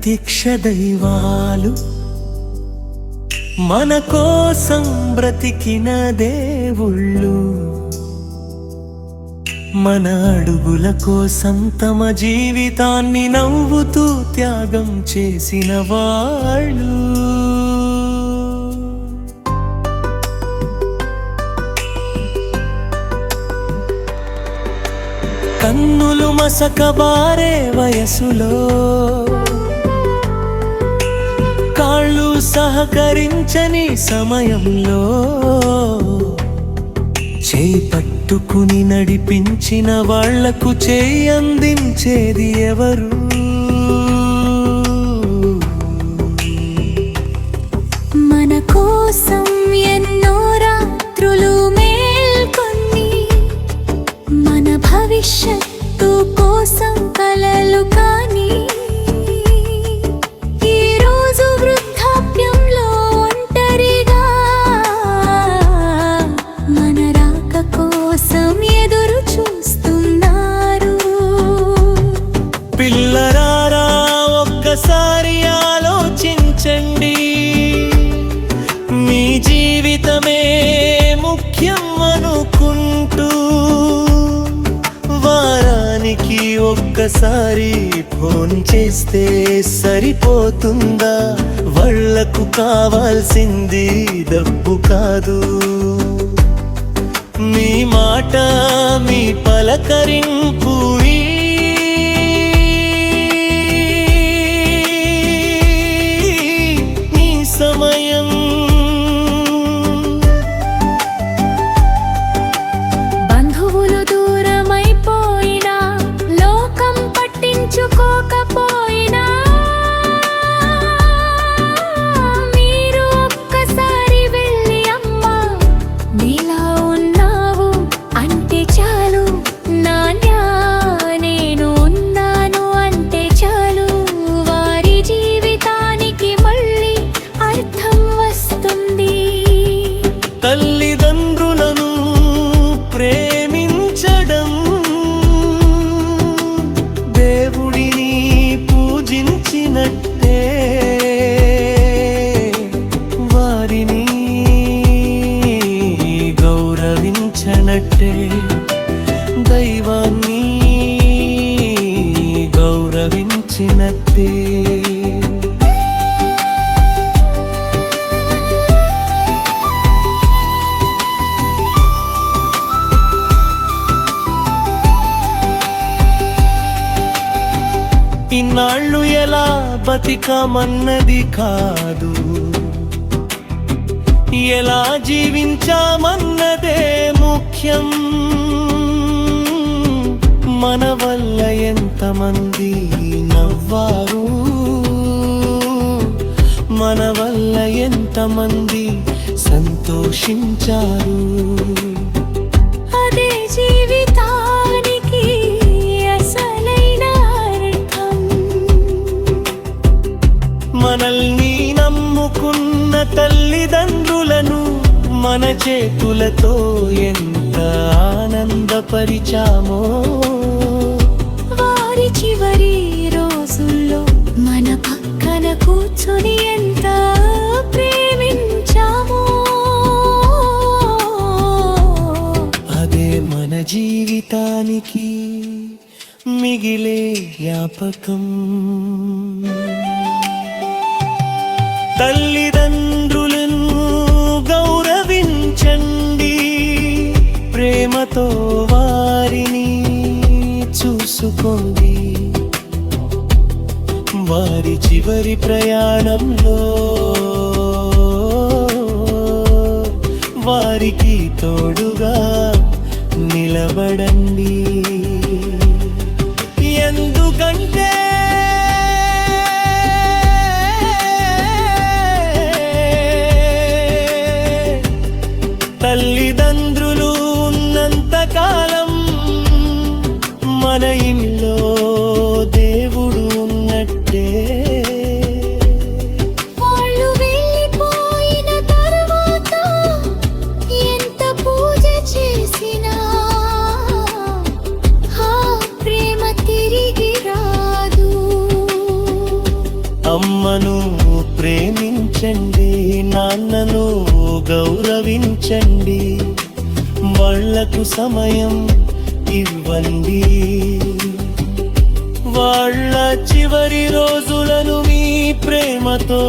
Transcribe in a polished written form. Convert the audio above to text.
ప్రత్యక్ష దైవాలు మన కోసం బ్రతికిన దేవుళ్ళు మన అడుగుల కోసం తమ జీవితాన్ని నవ్వుతూ త్యాగం చేసిన వాళ్ళు కన్నులు మసకబారే వయసులో కాళ్ళు సహకరించని సమయంలో చేయి పట్టుకుని నడిపించిన వాళ్లకు చేయి అందించేది ఎవరు? మన కోసం ఎన్నో రాత్రులు మేల్కొని మన భవిష్యత్తు కోసం కలలు కాని ఈరోజు వృద్ధాప్యంలో ఒంటరిగా మన రాక కోసం ఎదురు చూస్తున్నారు. పిల్లరారా ఒక్కసారి ఆలోచించండి, మీ జీవితమే ముఖ్యం అనుకుంటూ వారానికి ఒక్కసారి ఫోన్ చేస్తే సరిపోతుందా? వాళ్లకు కావాల్సింది డబ్బు కాదు, మీ మాట, మీ పలకరింపు. ఈ సమయం బంధువులు దూరమైపోయినా, లోకం పట్టించుకోకపోయినా మీరు ఒక్కసారి వెళ్ళి అమ్మా నీలా ఉన్నావు అంటే చాలు, నాన్యా నేను ఉన్నాను అంటే చాలు, వారి జీవితానికి మళ్ళీ అర్థం వస్తుంది. తల్లిదండ్రులను ప్రేమించడం దేవుడిని పూజించినట్టే, వారిని గౌరవించనట్టే, దైవాన్ని గౌరవించినట్టే. ఇన్నాళ్ళు ఎలా బతికామన్నది కాదు, ఎలా జీవించామన్నదే ముఖ్యం. మన వల్ల ఎంతమంది నవ్వారు, మన వల్ల ఎంతమంది సంతోషించారు. అదే జీవితానికి అసలైన అర్థం. మనల్ని నమ్ముకున్న తల్లిదండ్రులను మన చేతులతో ఎంత ఆనందపరిచామో, వారి చివరి రోజుల్లో మన పక్కన కూర్చొని ఎంత ప్రేమించామో, అదే మన జీవితానికి మిగిలే జ్ఞాపకం. తల్లిదండ్రులను గౌరవించండి, ప్రేమతో వారిని చూసుకోండి. వారి చివరి ప్రయాణంలో వారికి తోడుగా నిలబడండి. ఎందుకంటే తల్లిదండ్రులు ఉన్నంత కాలం మన ఇంట్లో దేవుడు ఉన్నట్టే. వాళ్ళు వెళ్ళిపోయిన తర్వాత ఎంత పూజ చేసినా ఆ ప్రేమ తిరిగి రాదు. గౌరవించండి, వాళ్లకు సమయం ఇవ్వండి. వాళ్ళ చివరి రోజులను మీ ప్రేమతో